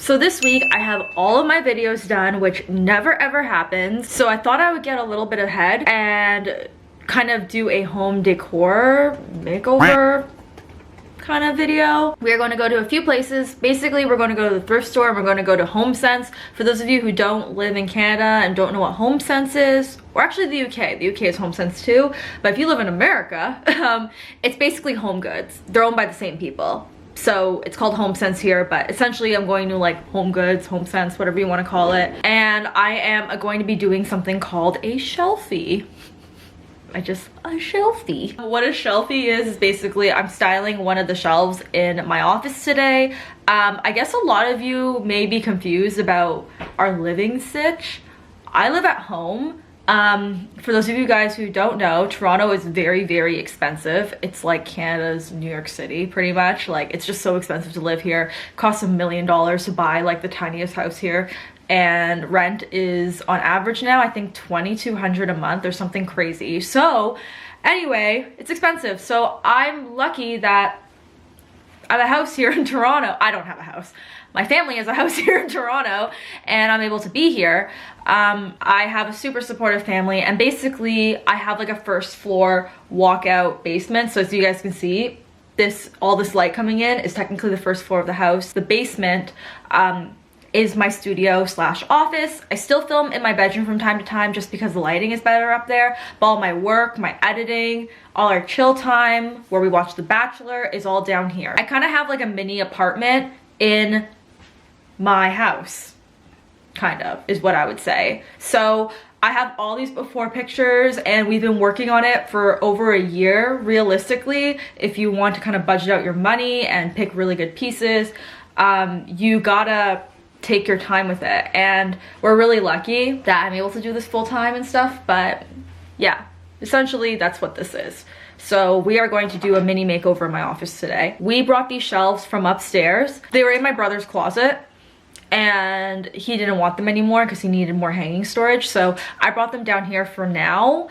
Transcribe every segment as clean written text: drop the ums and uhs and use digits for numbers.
So this week I have all of my videos done, which never ever happens. So I thought I would get a little bit ahead and kind of do a home decor makeover kind of video. We are going to go to a few places. Basically, we're going to go to the thrift store and we're going to go to Homesense. For those of you who don't live in Canada and don't know what Homesense is, or actually the UK is Homesense too, but if you live in America, it's basically home goods. They're owned by the same people. So it's called Homesense here, but essentially I'm going to like Home Goods, Homesense, whatever you want to call it. And I am going to be doing something called a shelfie. A shelfie. What a shelfie is basically I'm styling one of the shelves in my office today. I guess a lot of you may be confused about our living sitch. I live at home. For those of you guys who don't know, Toronto is very, very expensive. It's like Canada's New York City, pretty much. Like, it's just so expensive to live here. It costs $1 million to buy like the tiniest house here. And rent is on average now, I think $2,200 a month or something crazy. So anyway, it's expensive. So I'm lucky that I have a house here in Toronto. I don't have a house. My family has a house here in Toronto and I'm able to be here. I have a super supportive family and basically I have like a first floor walkout basement. So as you guys can see, all this light coming in is technically the first floor of the house. The basement is my studio slash office. I still film in my bedroom from time to time just because the lighting is better up there. But all my work, my editing, all our chill time, where we watch The Bachelor, is all down here. I kind of have like a mini apartment in my house, kind of, is what I would say. So I have all these before pictures and we've been working on it for over a year. Realistically, if you want to kind of budget out your money and pick really good pieces, you gotta take your time with it. And we're really lucky that I'm able to do this full time and stuff, but yeah, essentially that's what this is. So we are going to do a mini makeover in my office today. We brought these shelves from upstairs. They were in my brother's closet and he didn't want them anymore because he needed more hanging storage. So I brought them down here for now,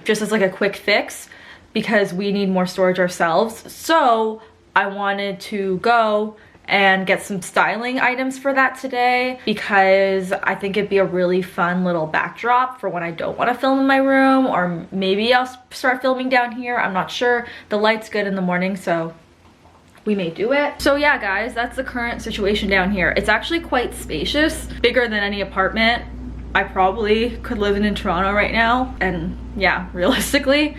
just as like a quick fix because we need more storage ourselves. So I wanted to go and get some styling items for that today because I think it'd be a really fun little backdrop for when I don't want to film in my room, or maybe I'll start filming down here. I'm not sure. The light's good in the morning, so we may do it. So yeah, guys, that's the current situation down here. It's actually quite spacious, bigger than any apartment I probably could live in Toronto right now, and yeah, realistically.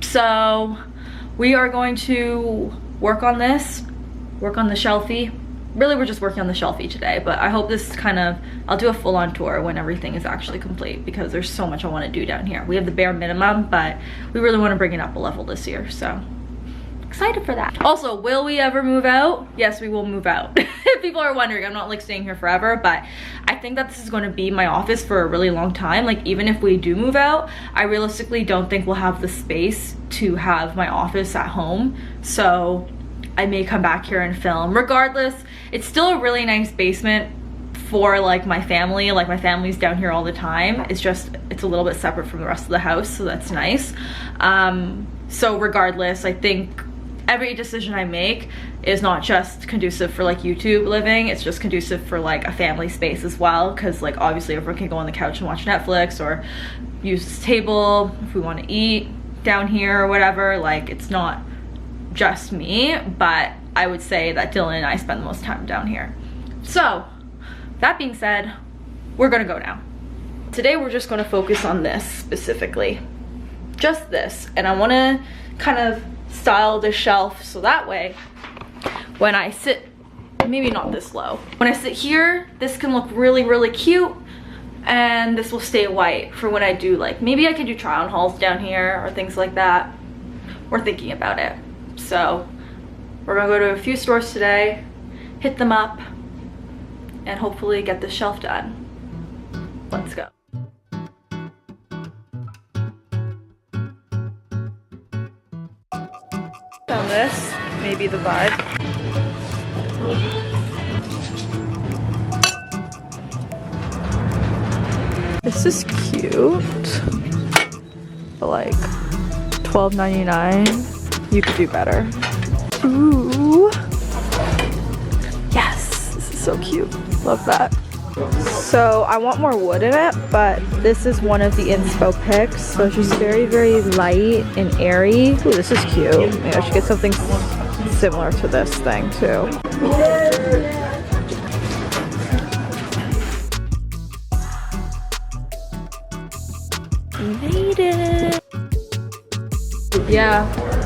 So we are going to work on this, work on the shelfie. Really, we're just working on the shelfie today, but I hope this kind of, I'll do a full-on tour when everything is actually complete because there's so much I want to do down here. We have the bare minimum, but we really want to bring it up a level this year, so excited for that. Also, will we ever move out? Yes, we will move out. People are wondering, I'm not like staying here forever, but I think that this is going to be my office for a really long time. Like, even if we do move out, I realistically don't think we'll have the space to have my office at home, so I may come back here and film. Regardless, it's still a really nice basement for like my family. Like, my family's down here all the time. It's just, it's a little bit separate from the rest of the house, so that's nice. So regardless, I think every decision I make is not just conducive for like YouTube living, it's just conducive for like a family space as well, because like obviously everyone can go on the couch and watch Netflix or use this table if we want to eat down here or whatever. Like, it's not just me, but I would say that Dylan and I spend the most time down here. So that being said, we're gonna go now. Today we're just gonna focus on this specifically, just this, and I want to kind of style the shelf so that way when I sit, maybe not this low, when I sit here, this can look really, really cute, and this will stay white for when I do, like, maybe I could do try on hauls down here or things like that. We're thinking about it. So we're gonna go to a few stores today, hit them up, and hopefully get this shelf done. Let's go. Found this, maybe the vibe. This is cute, but like $12.99. You could do better. Ooh. Yes, this is so cute. Love that. So I want more wood in it, but this is one of the inspo picks. So it's just very, very light and airy. Ooh, this is cute. Maybe I should get something similar to this thing too. We made it. Yeah,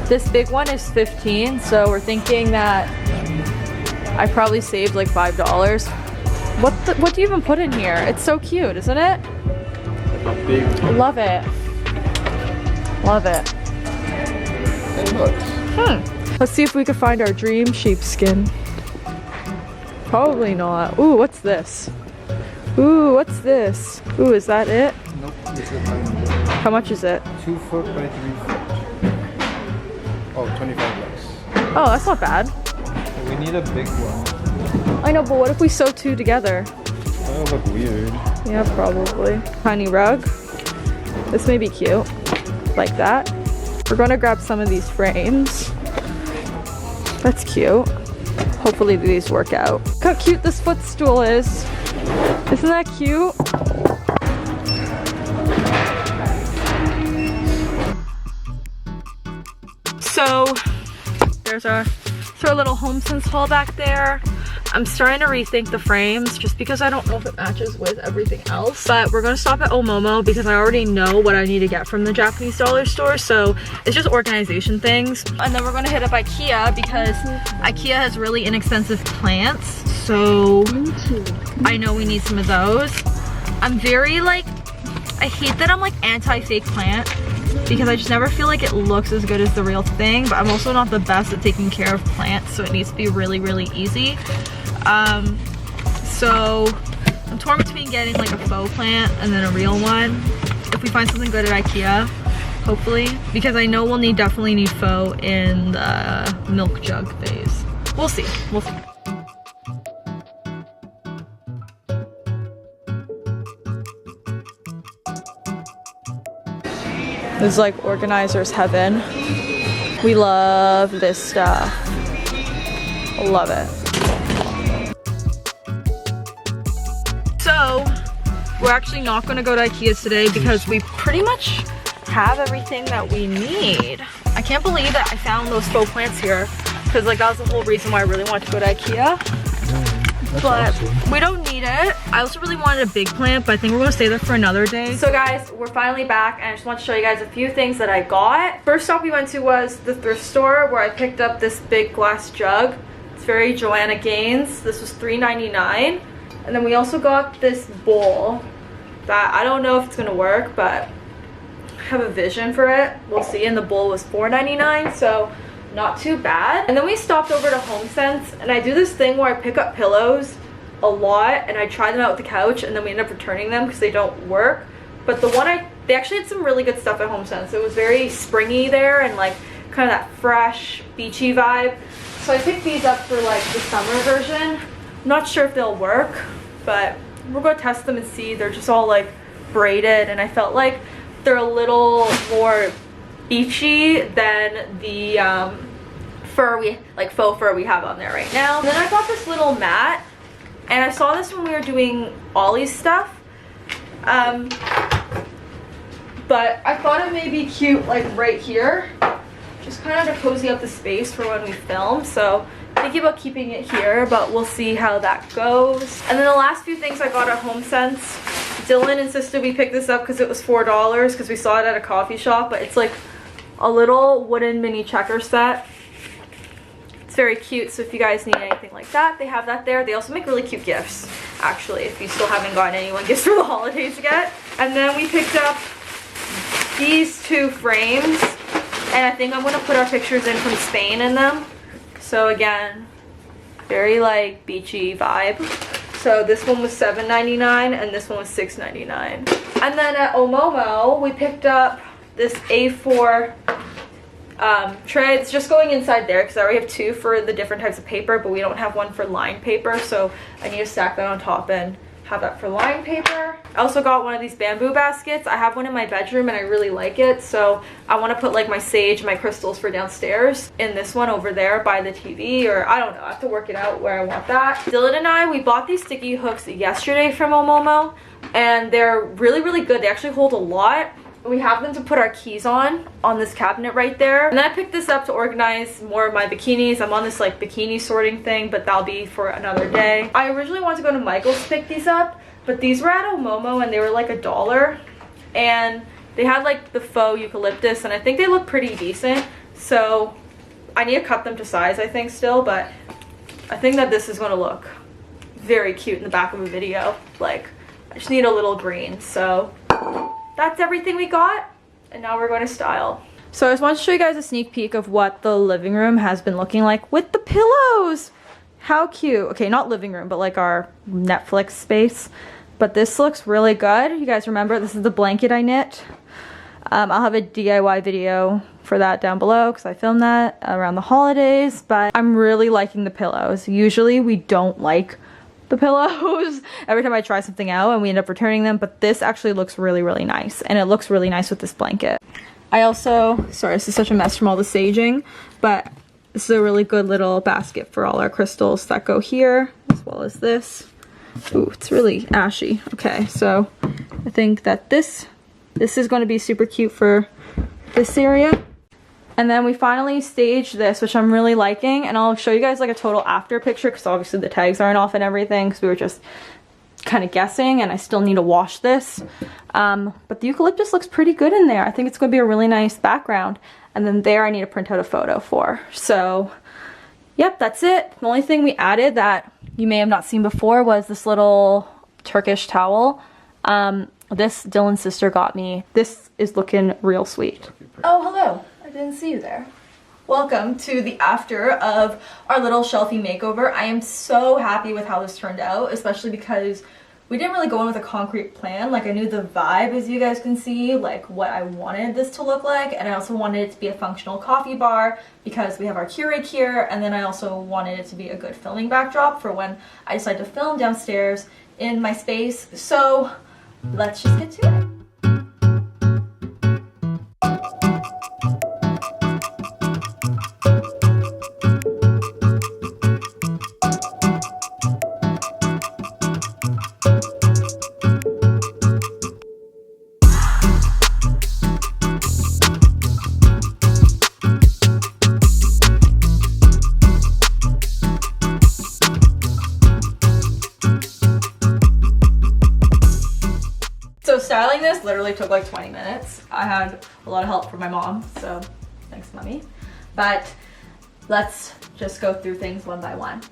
this big one is 15, so we're thinking that I probably saved like $5. What do you even put in here? It's so cute, isn't it? Love it. Love it. Let's see if we can find our dream sheepskin. Probably not. Ooh, what's this? Ooh, what's this? Ooh, is that it? Nope, it's a tiny. How much is it? 2 foot by 3 foot. Oh, $25. Oh, that's not bad. We need a big one. I know, but what if we sew two together? That'll look weird. Yeah, probably. Tiny rug. This may be cute. Like that. We're gonna grab some of these frames. That's cute. Hopefully these work out. Look how cute this footstool is. Isn't that cute? So there's our little Homesense haul back there. I'm starting to rethink the frames just because I don't know if it matches with everything else. But we're gonna stop at Omomo because I already know what I need to get from the Japanese dollar store. So it's just organization things. And then we're gonna hit up Ikea because Ikea has really inexpensive plants. So I know we need some of those. I'm very like, I hate that I'm like anti-fake plant because I just never feel like it looks as good as the real thing, but I'm also not the best at taking care of plants, so it needs to be really, really easy. So I'm torn between getting like a faux plant and then a real one. If we find something good at Ikea, hopefully, because I know we'll definitely need faux in the milk jug phase. We'll see, we'll see. This is like organizer's heaven. We love this stuff. Love it. So, we're actually not gonna go to Ikea today because we pretty much have everything that we need. I can't believe that I found those faux plants here because like that was the whole reason why I really wanted to go to Ikea. But awesome. We don't need it. I also really wanted a big plant, but I think we're gonna stay there for another day. So guys, we're finally back and I just want to show you guys a few things that I got. First stop we went to was the thrift store where I picked up this big glass jug. It's very Joanna Gaines. This was $3.99. And then we also got this bowl that I don't know if it's gonna work, but I have a vision for it. We'll see. And the bowl was $4.99, so not too bad. And then we stopped over to Homesense, and I do this thing where I pick up pillows a lot and I try them out with the couch, and then we end up returning them because they don't work. But the one they actually had some really good stuff at Homesense. It was very springy there and like kind of that fresh beachy vibe. So I picked these up for like the summer version. I'm not sure if they'll work, but we're gonna test them and see. They're just all like braided, and I felt like they're a little more beachy than the faux fur we have on there right now. And then I got this little mat, and I saw this when we were doing Ollie's stuff, but I thought it may be cute like right here, just kind of to cozy up the space for when we film. So thinking about keeping it here, but we'll see how that goes. And then the last few things I got at Homesense, Dylan insisted we pick this up because it was $4 because we saw it at a coffee shop, but it's like a little wooden mini checker set. It's very cute, so if you guys need anything like that, they have that there. They also make really cute gifts, actually, if you still haven't gotten anyone gifts for the holidays yet. And then we picked up these two frames, and I think I'm gonna put our pictures in from Spain in them. So again, very like beachy vibe. So this one was $7.99 and this one was $6.99. And then at Omomo, we picked up this A4 tray. It's just going inside there because I already have two for the different types of paper, but we don't have one for lined paper, so I need to stack that on top and Have that for line paper. I also got one of these bamboo baskets. I have one in my bedroom and I really like it. So I want to put like my sage, my crystals for downstairs in this one over there by the TV, or I don't know. I have to work it out where I want that. Dylan and I, we bought these sticky hooks yesterday from Omomo and they're really, really good. They actually hold a lot. We have them to put our keys on this cabinet right there. And then I picked this up to organize more of my bikinis. I'm on this like bikini sorting thing, but that'll be for another day. I originally wanted to go to Michael's to pick these up, but these were at Omomo and they were like $1. And they had like the faux eucalyptus and I think they look pretty decent. So I need to cut them to size, I think, still, but I think that this is gonna look very cute in the back of a video. Like, I just need a little green, so that's everything we got, and now we're going to style. So I just wanted to show you guys a sneak peek of what the living room has been looking like with the pillows. How cute. Okay, not living room, but like our Netflix space. But this looks really good. You guys remember, this is the blanket I knit. I'll have a DIY video for that down below because I filmed that around the holidays, but I'm really liking the pillows. Usually we don't like the pillows every time I try something out and we end up returning them, but this actually looks really, really nice, and it looks really nice with this blanket. I also, sorry, this is such a mess from all the saging, but this is a really good little basket for all our crystals that go here, as well as this. Ooh, it's really ashy. Okay, so I think that this is going to be super cute for this area. And then we finally staged this, which I'm really liking, and I'll show you guys like a total after picture because obviously the tags aren't off and everything because we were just kind of guessing, and I still need to wash this. But the eucalyptus looks pretty good in there. I think it's going to be a really nice background. And then there I need to print out a photo for. So yep, that's it. The only thing we added that you may have not seen before was this little Turkish towel. This Dylan's sister got me. This is looking real sweet. Oh, hello. I didn't see you there. Welcome to the after of our little shelfie makeover. I am so happy with how this turned out, especially because we didn't really go in with a concrete plan. Like, I knew the vibe, as you guys can see, like what I wanted this to look like, and I also wanted it to be a functional coffee bar because we have our Keurig here, and then I also wanted it to be a good filming backdrop for when I decide to film downstairs in my space. So let's just get to it. Styling this literally took like 20 minutes. I had a lot of help from my mom, so thanks, mommy. But let's just go through things one by one.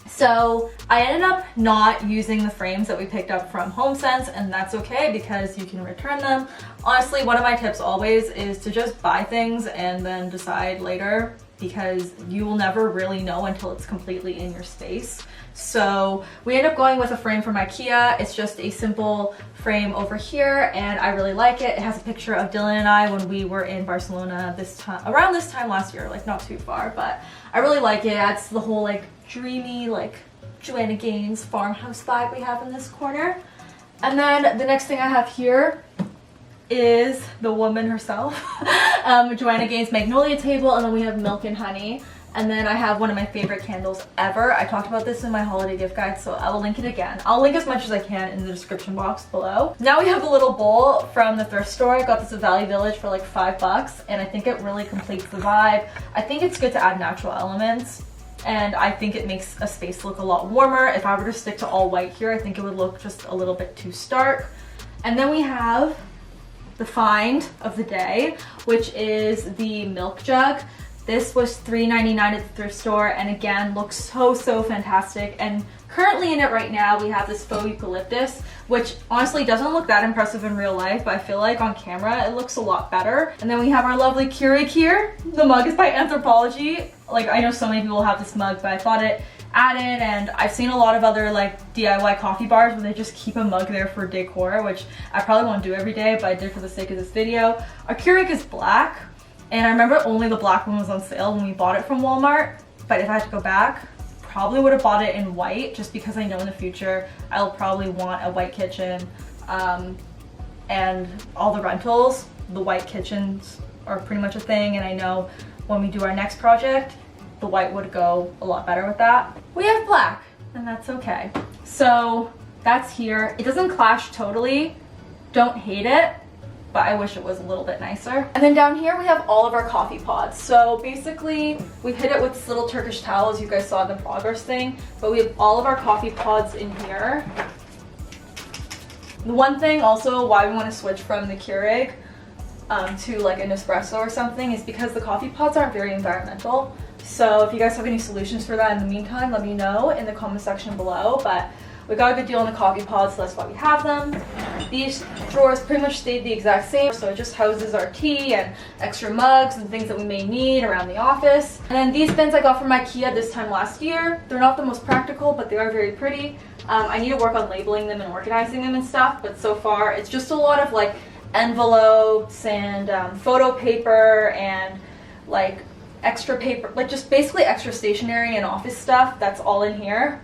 So I ended up not using the frames that we picked up from Homesense, and that's okay because you can return them. Honestly, one of my tips always is to just buy things and then decide later, because you will never really know until it's completely in your space. So we ended up going with a frame from Ikea. It's just a simple frame over here, and I really like it. It has a picture of Dylan and I when we were in Barcelona around this time last year, like not too far, but I really like it. It adds to the whole like dreamy, like Joanna Gaines farmhouse vibe we have in this corner. And then the next thing I have here is the woman herself, Joanna Gaines Magnolia table, and then we have milk and honey. And then I have one of my favorite candles ever. I talked about this in my holiday gift guide, so I will link it again. I'll link as much as I can in the description box below. Now we have a little bowl from the thrift store. I got this at Valley Village for like $5, and I think it really completes the vibe. I think it's good to add natural elements, and I think it makes a space look a lot warmer. If I were to stick to all white here, I think it would look just a little bit too stark. And then we have the find of the day, which is the milk jug. This was $3.99 at the thrift store, and again, looks so fantastic. And currently in it right now, we have this faux eucalyptus, which honestly doesn't look that impressive in real life, but I feel like on camera, it looks a lot better. And then we have our lovely Keurig here. The mug is by Anthropology. Like, I know so many people have this mug, but I thought it added, and I've seen a lot of other like DIY coffee bars where they just keep a mug there for decor, which I probably won't do every day, but I did for the sake of this video. Our Keurig is black. And I remember only the black one was on sale when we bought it from Walmart, but if I had to go back, probably would have bought it in white just because I know in the future I'll probably want a white kitchen, and all the rentals, the white kitchens are pretty much a thing, and I know when we do our next project, the white would go a lot better with that. We have black, and that's okay. So that's here. It doesn't clash totally. Don't hate it, but I wish it was a little bit nicer. And then down here we have all of our coffee pods. So basically we hit it with this little Turkish towel, as you guys saw in the progress thing, but we have all of our coffee pods in here. The one thing also why we want to switch from the Keurig to like an espresso or something is because the coffee pods aren't very environmental. So if you guys have any solutions for that in the meantime, let me know in the comment section below. But we got a good deal on the coffee pods, so that's why we have them. These drawers pretty much stayed the exact same, so it just houses our tea and extra mugs and things that we may need around the office. And then these bins I got from Ikea this time last year. They're not the most practical, but they are very pretty. I need to work on labeling them and organizing them and stuff, but so far it's just a lot of like envelopes and photo paper and like extra paper, like just basically extra stationery and office stuff. That's all in here.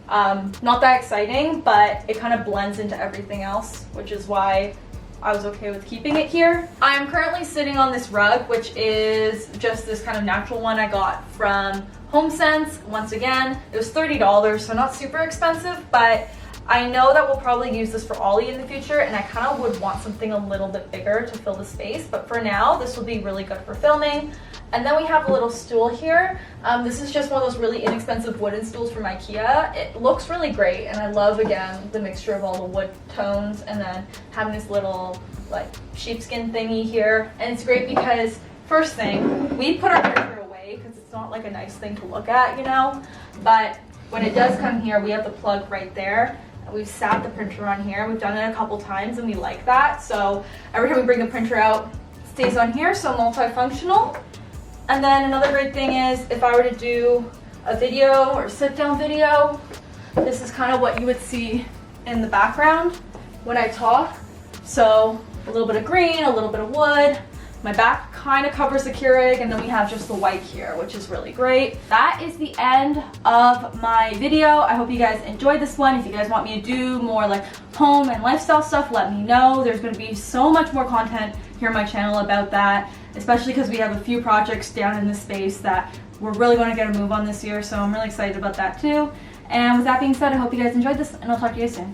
Not that exciting, but it kind of blends into everything else, which is why I was okay with keeping it here. I am currently sitting on this rug, which is just this kind of natural one I got from Homesense. Once again, it was $30, so not super expensive, but I know that we'll probably use this for Ollie in the future, and I kind of would want something a little bit bigger to fill the space, but for now, this will be really good for filming. And then we have a little stool here. This is just one of those really inexpensive wooden stools from Ikea. It looks really great, and I love, again, the mixture of all the wood tones and then having this little like sheepskin thingy here. And it's great because, first thing, we put our printer away because it's not like a nice thing to look at, you know? But when it does come here, we have the plug right there. We've sat the printer on here. We've done it a couple times and we like that. So every time we bring the printer out, it stays on here, so multifunctional. And then another great thing is if I were to do a video or sit down video, this is kind of what you would see in the background when I talk. So a little bit of green, a little bit of wood. My back kind of covers the Keurig, and then we have just the white here, which is really great. That is the end of my video. I hope you guys enjoyed this one. If you guys want me to do more like home and lifestyle stuff, let me know. There's going to be so much more content here on my channel about that, especially because we have a few projects down in this space that we're really going to get a move on this year, so I'm really excited about that too. And with that being said, I hope you guys enjoyed this, and I'll talk to you guys soon.